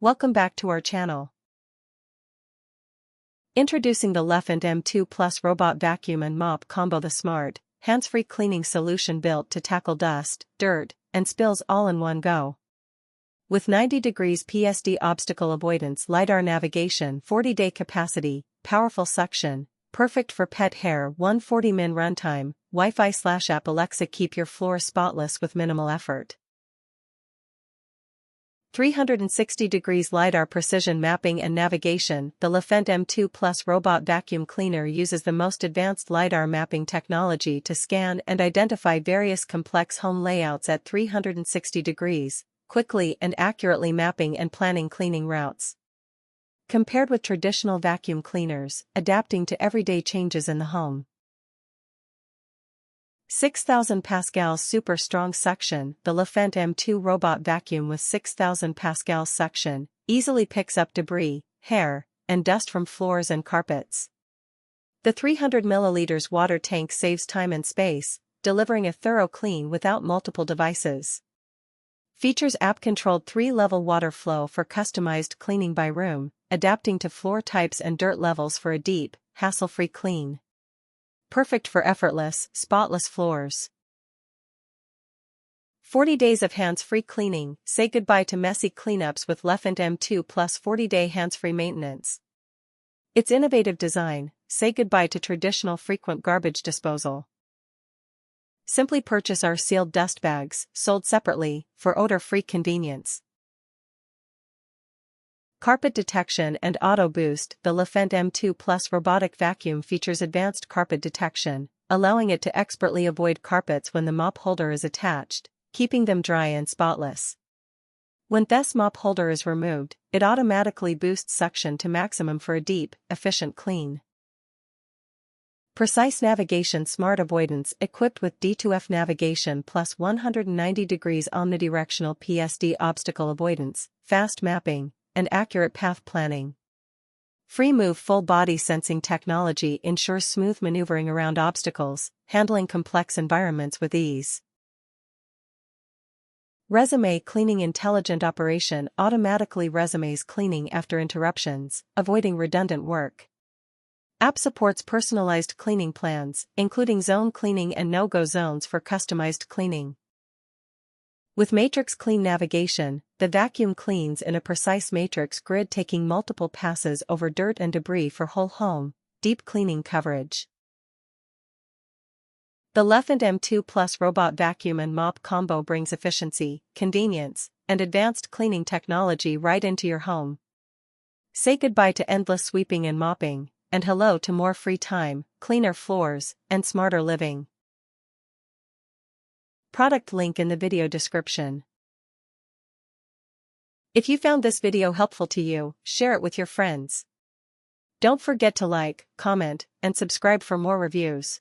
Welcome back to our channel. Introducing the Lefent M2 Plus Robot Vacuum and Mop Combo, the smart, hands-free cleaning solution built to tackle dust, dirt, and spills all in one go. With 90 degrees PSD obstacle avoidance, LiDAR navigation, 40-day capacity, powerful suction, perfect for pet hair, 140 min runtime, Wi-Fi/app Alexa, keep your floor spotless with minimal effort. 360 degrees LiDAR precision mapping and navigation. The Lefent M2 Plus Robot Vacuum Cleaner uses the most advanced LiDAR mapping technology to scan and identify various complex home layouts at 360 degrees, quickly and accurately mapping and planning cleaning routes. Compared with traditional vacuum cleaners, adapting to everyday changes in the home. 6,000 pascals super strong suction. The Lefent M2 Robot Vacuum with 6,000 pascals suction easily picks up debris, hair, and dust from floors and carpets. The 300 milliliters water tank saves time and space, delivering a thorough clean without multiple devices. Features app-controlled 3-level water flow for customized cleaning by room, adapting to floor types and dirt levels for a deep, hassle-free clean. Perfect for effortless, spotless floors. 40 days of hands-free cleaning. Say goodbye to messy cleanups with Lefent M2 Plus 40-day hands-free maintenance. Its innovative design, say goodbye to traditional frequent garbage disposal. Simply purchase our sealed dust bags, sold separately, for odor-free convenience. Carpet detection and auto boost. The Lefent M2 Plus robotic vacuum features advanced carpet detection, allowing it to expertly avoid carpets when the mop holder is attached, keeping them dry and spotless. When this mop holder is removed, it automatically boosts suction to maximum for a deep, efficient clean. Precise navigation smart avoidance equipped with D2F navigation plus 190 degrees omnidirectional PSD obstacle avoidance, fast mapping, and accurate path planning. Free move full body sensing technology ensures smooth maneuvering around obstacles, handling complex environments with ease. Resume cleaning intelligent operation automatically resumes cleaning after interruptions, avoiding redundant work. App supports personalized cleaning plans, including zone cleaning and no-go zones for customized cleaning. With matrix clean navigation, the vacuum cleans in a precise matrix grid, taking multiple passes over dirt and debris for whole home, deep cleaning coverage. The Lefent M2 Plus Robot Vacuum and Mop Combo brings efficiency, convenience, and advanced cleaning technology right into your home. Say goodbye to endless sweeping and mopping, and hello to more free time, cleaner floors, and smarter living. Product link in the video description. If you found this video helpful to you, share it with your friends. Don't forget to like, comment, and subscribe for more reviews.